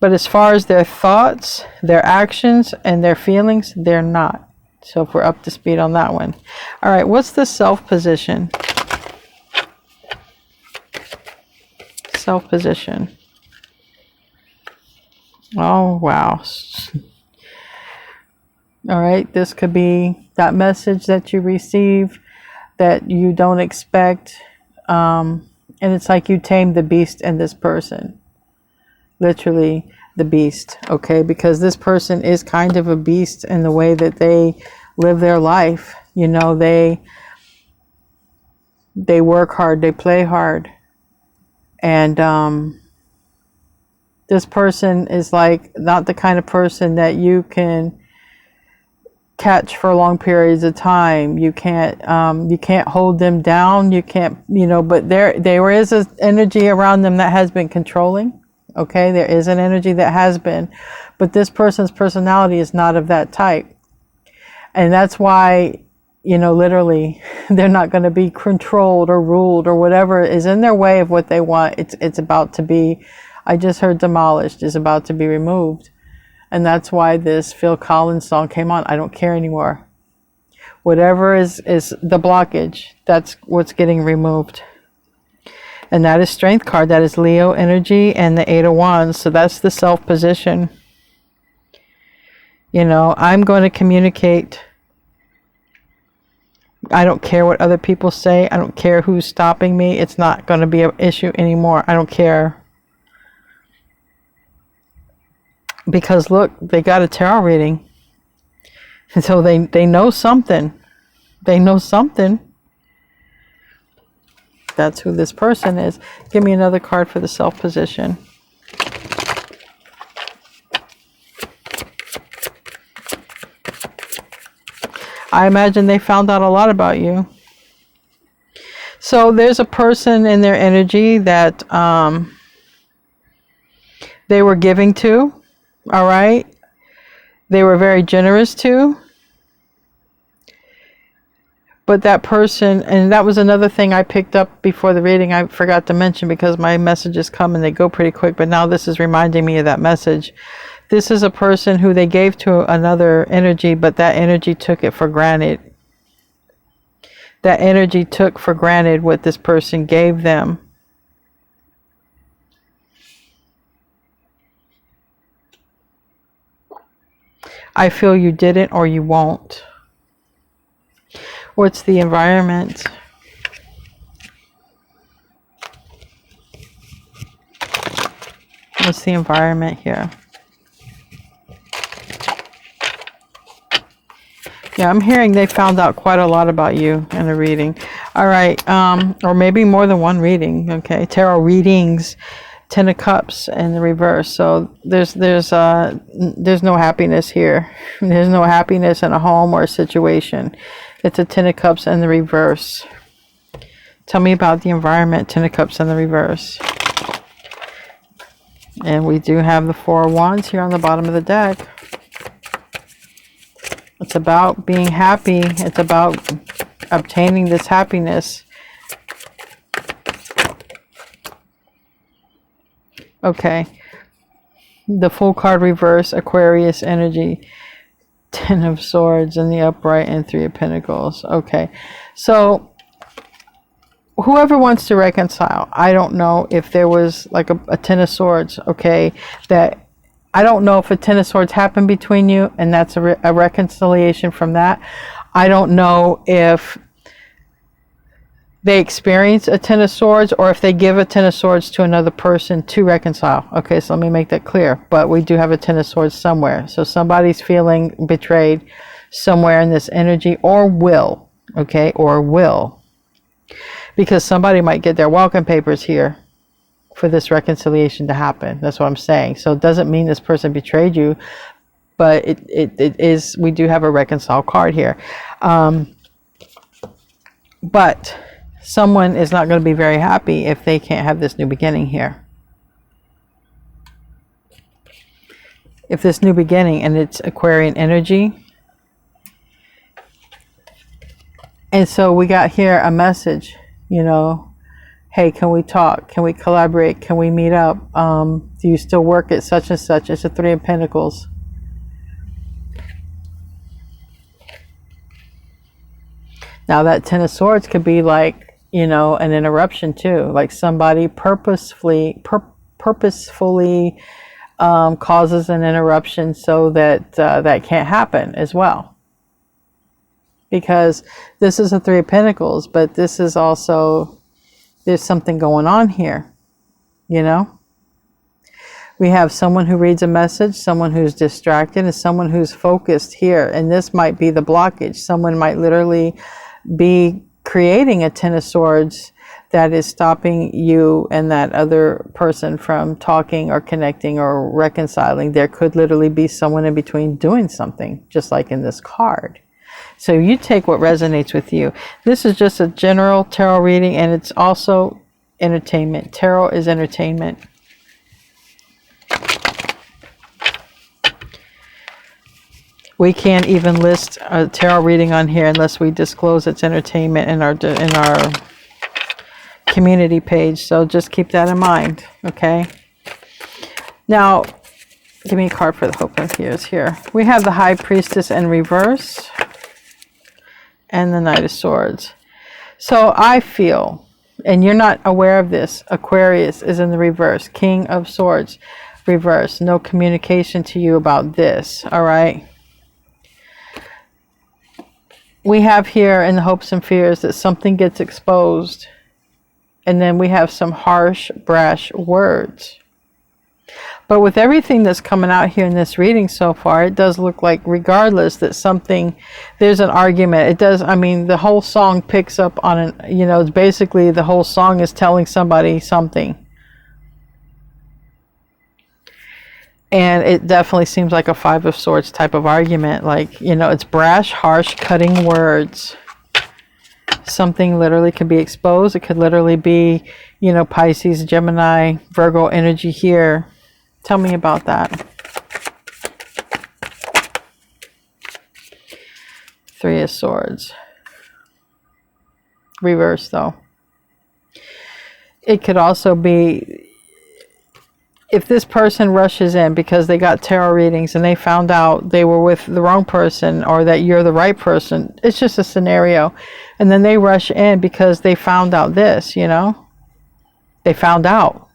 But as far as their thoughts, their actions, and their feelings, they're not. So if we're up to speed on that one. All right, what's the self position? Self position. Oh, wow. All right, this could be that message that you receive that you don't expect. And it's like you tamed the beast in this person. Literally the beast, okay? Because this person is kind of a beast in the way that they live their life. You know, they work hard, they play hard, And this person is like not the kind of person that you can catch for long periods of time. You can't hold them down. You can't, but there is an energy around them that has been controlling. Okay, there is an energy that has been, but this person's personality is not of that type. And that's why, literally, they're not going to be controlled or ruled or whatever is in their way of what they want. It's about to be, I just heard demolished, is about to be removed. And that's why this Phil Collins song came on. I don't care anymore. Whatever is the blockage, that's what's getting removed. And that is Strength card. That is Leo energy and the 8 of Wands. So that's the self position. I'm going to communicate. I don't care what other people say. I don't care who's stopping me. It's not going to be an issue anymore. I don't care. Because look, they got a tarot reading. And so they know something. They know something. That's who this person is. Give me another card for the self position. I imagine they found out a lot about you. So there's a person in their energy that they were giving to. All right. They were very generous to. But that person, and that was another thing I picked up before the reading, I forgot to mention because my messages come and they go pretty quick, but now this is reminding me of that message. This is a person who they gave to another energy, but that energy took it for granted. That energy took for granted what this person gave them. I feel you didn't or you won't. What's the environment? What's the environment here? Yeah, I'm hearing they found out quite a lot about you in the reading. All right, or maybe more than one reading. Okay, tarot readings. 10 of Cups in the reverse. So there's no happiness here. There's no happiness in a home or a situation. It's a 10 of Cups in the reverse. Tell me about the environment. 10 of Cups in the reverse. And we do have the 4 of Wands here on the bottom of the deck. It's about being happy. It's about obtaining this happiness. Okay, the full card reverse, Aquarius energy, 10 of Swords in the upright and 3 of Pentacles. Okay, so whoever wants to reconcile, I don't know if there was like a 10 of Swords, okay, that I don't know if a 10 of Swords happened between you and that's a reconciliation from that. I don't know if they experience a 10 of Swords or if they give a 10 of Swords to another person to reconcile. Okay, so let me make that clear. But we do have a 10 of Swords somewhere. So somebody's feeling betrayed somewhere in this energy or will. Okay, or will. Because somebody might get their welcome papers here for this reconciliation to happen. That's what I'm saying. So it doesn't mean this person betrayed you, but it is, we do have a reconcile card here. But someone is not going to be very happy if they can't have this new beginning here. If this new beginning, and it's Aquarian energy. And so we got here a message, hey, can we talk? Can we collaborate? Can we meet up? Do you still work at such and such? It's a 3 of Pentacles. Now that 10 of Swords could be like, an interruption too. Like somebody purposefully causes an interruption so that that can't happen as well. Because this is a 3 of Pentacles, but this is also, there's something going on here, We have someone who reads a message, someone who's distracted, and someone who's focused here. And this might be the blockage. Someone might literally be creating a 10 of Swords that is stopping you and that other person from talking or connecting or reconciling. There could literally be someone in between doing something, just like in this card. So you take what resonates with you. This is just a general tarot reading, and it's also entertainment. Tarot is entertainment. We can't even list a tarot reading on here unless we disclose it's entertainment in our community page. So just keep that in mind, okay? Now, give me a card for the Hope and Fears here. We have the High Priestess in reverse and the Knight of Swords. So I feel, and you're not aware of this, Aquarius is in the reverse. King of Swords, reverse. No communication to you about this, all right? We have here in the Hopes and Fears that something gets exposed, and then we have some harsh, brash words. But with everything that's coming out here in this reading so far, it does look like, regardless, that something, there's an argument. It does, I mean, the whole song picks up on an, you know, it's basically the whole song is telling somebody something. And it definitely seems like a Five of Swords type of argument. Like, you know, it's brash, harsh, cutting words. Something literally could be exposed. It could literally be, you know, Pisces, Gemini, Virgo energy here. Tell me about that. Three of Swords. Reverse, though. It could also be, if this person rushes in because they got tarot readings and they found out they were with the wrong person or that you're the right person, it's just a scenario. And then they rush in because they found out this, you know, they found out.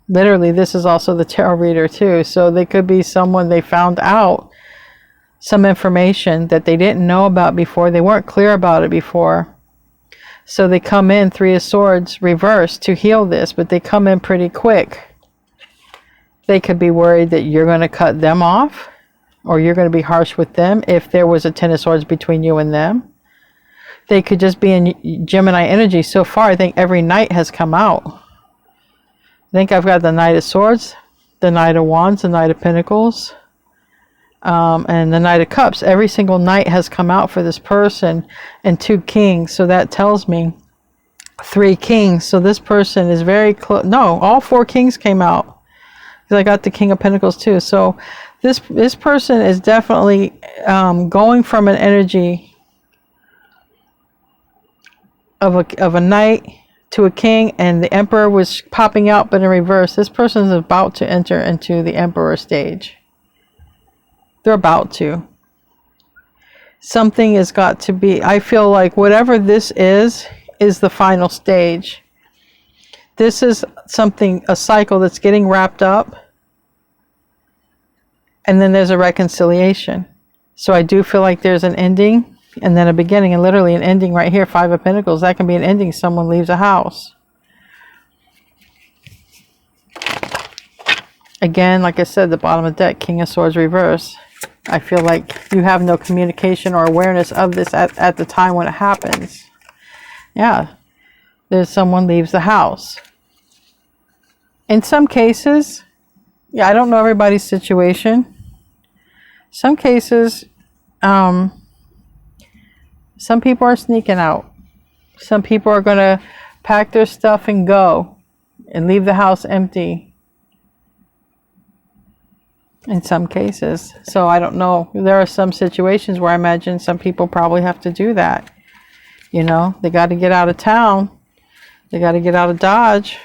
Literally, this is also the tarot reader too. So they could be someone, they found out some information that they didn't know about before. They weren't clear about it before. So they come in, Three of Swords, reverse, to heal this, but they come in pretty quick. They could be worried that you're going to cut them off or you're going to be harsh with them if there was a Ten of Swords between you and them. They could just be in Gemini energy. So far, I think every Knight has come out. I think I've got the Knight of Swords, the Knight of Wands, the Knight of Pentacles, and the Knight of Cups. Every single Knight has come out for this person, and 2 Kings. So that tells me 3 Kings. So this person is very close. No, all 4 Kings came out. I got the King of Pentacles too. So this person is definitely going from an energy of a Knight to a King, and the Emperor was popping out, but in reverse. This person is about to enter into the Emperor stage. They're about to. Something has got to be, I feel like whatever this is the final stage. This is something, a cycle that's getting wrapped up. And then there's a reconciliation. So I do feel like there's an ending and then a beginning, and literally an ending right here, 5 of Pentacles. That can be an ending. Someone leaves a house. Again, like I said, the bottom of the deck, King of Swords reverse. I feel like you have no communication or awareness of this at the time when it happens. Yeah. There's someone leaves the house. In some cases, yeah, I don't know everybody's situation. Some cases, some people are sneaking out. Some people are going to pack their stuff and go and leave the house empty. In some cases. So I don't know. There are some situations where I imagine some people probably have to do that. You know, they got to get out of town. They got to get out of Dodge.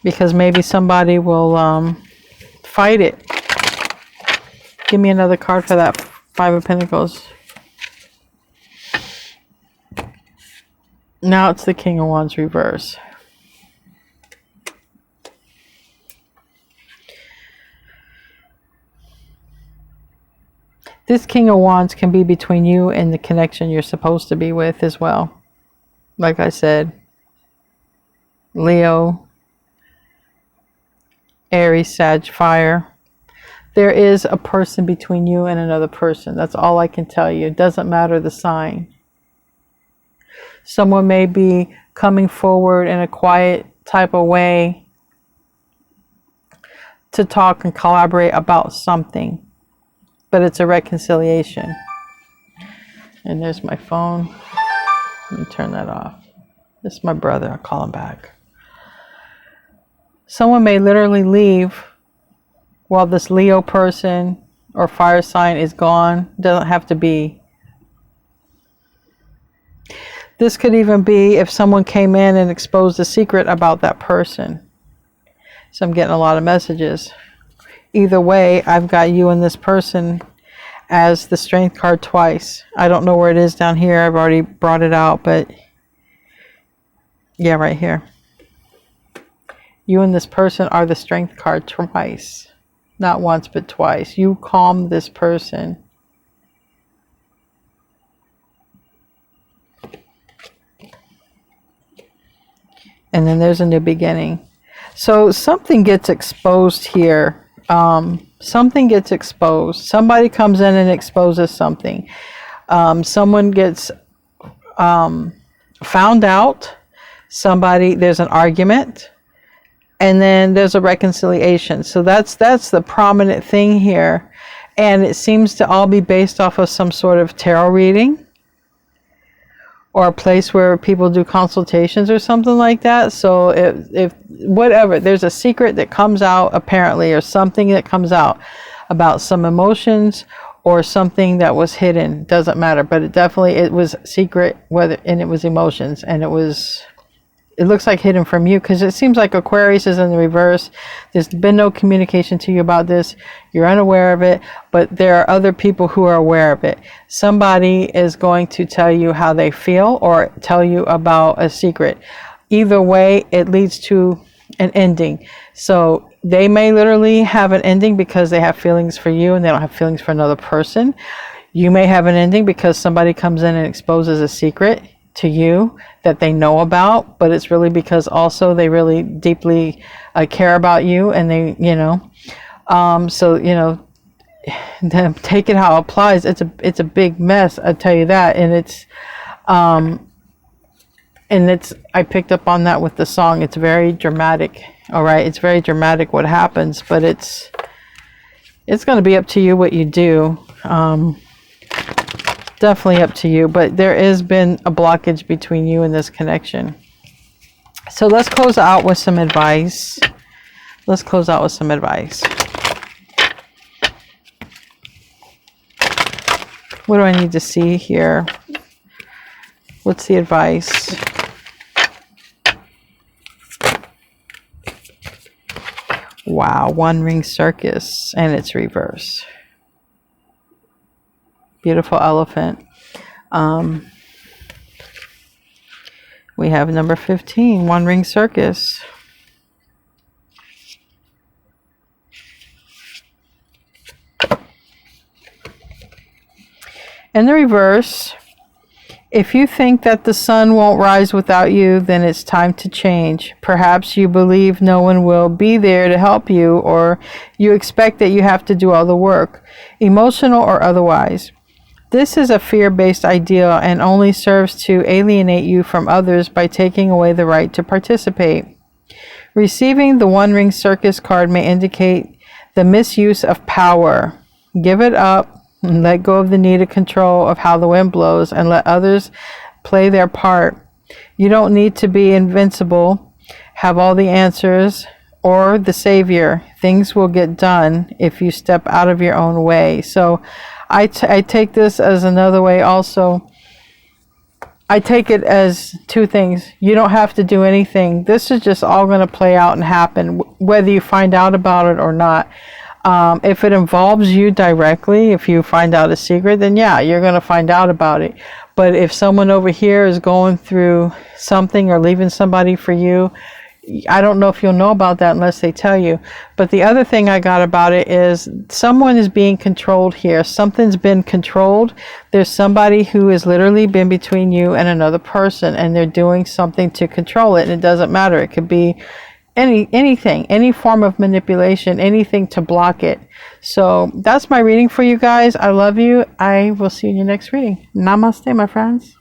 Because maybe somebody will fight it. Give me another card for that 5 of Pentacles. Now it's the King of Wands reverse. This King of Wands can be between you and the connection you're supposed to be with as well. Like I said, Leo, Aries, Sag, Fire. There is a person between you and another person. That's all I can tell you. It doesn't matter the sign. Someone may be coming forward in a quiet type of way to talk and collaborate about something, but it's a reconciliation. And there's my phone. Let me turn that off. This is my brother. I'll call him back. Someone may literally leave while this Leo person or fire sign is gone. Doesn't have to be. This could even be if someone came in and exposed a secret about that person. So I'm getting a lot of messages. Either way, I've got you and this person as the Strength card twice. I don't know where it is down here. I've already brought it out, but yeah, right here. You and this person are the Strength card twice. Not once, but twice. You calm this person. And then there's a new beginning. So something gets exposed here. Something gets exposed. Somebody comes in and exposes something. Someone gets found out. There's an argument. And then there's a reconciliation. So that's the prominent thing here. And it seems to all be based off of some sort of tarot reading, or a place where people do consultations or something like that. So if whatever, there's a secret that comes out apparently, or something that comes out about some emotions or something that was hidden. Doesn't matter, but it was secret, and it was emotions, and it looks like hidden from you, because it seems like Aquarius is in the reverse. There's been no communication to you about this. You're unaware of it, but there are other people who are aware of it. Somebody is going to tell you how they feel or tell you about a secret. Either way, it leads to an ending. So they may literally have an ending because they have feelings for you and they don't have feelings for another person. You may have an ending because somebody comes in and exposes a secret to you that they know about, but it's really because also they really deeply care about you, and they, so then take it how it applies. It's a big mess, I tell you that. And I picked up on that with the song. It's very dramatic. All right, it's very dramatic what happens, but it's going to be up to you what you do. Definitely up to you, but there has been a blockage between you and this connection. So let's close out with some advice. What do I need to see here? What's the advice? Wow, One Ring Circus, and it's reverse. Beautiful elephant. We have number 15, One Ring Circus. In the reverse, if you think that the sun won't rise without you, then it's time to change. Perhaps you believe no one will be there to help you, or you expect that you have to do all the work, emotional or otherwise. This is a fear-based ideal and only serves to alienate you from others by taking away the right to participate. Receiving the One Ring Circus card may indicate the misuse of power. Give it up and let go of the need of control of how the wind blows, and let others play their part. You don't need to be invincible, have all the answers, or the savior. Things will get done if you step out of your own way. So I take this as another way also. I take it as two things. You don't have to do anything. This is just all going to play out and happen, whether you find out about it or not. If it involves you directly, if you find out a secret, then yeah, you're going to find out about it. But if someone over here is going through something or leaving somebody for you, I don't know if you'll know about that unless they tell you. But the other thing I got about it is someone is being controlled here. Something's been controlled. There's somebody who has literally been between you and another person, and they're doing something to control it. And it doesn't matter. It could be anything, any form of manipulation, anything to block it. So that's my reading for you guys. I love you. I will see you in your next reading. Namaste, my friends.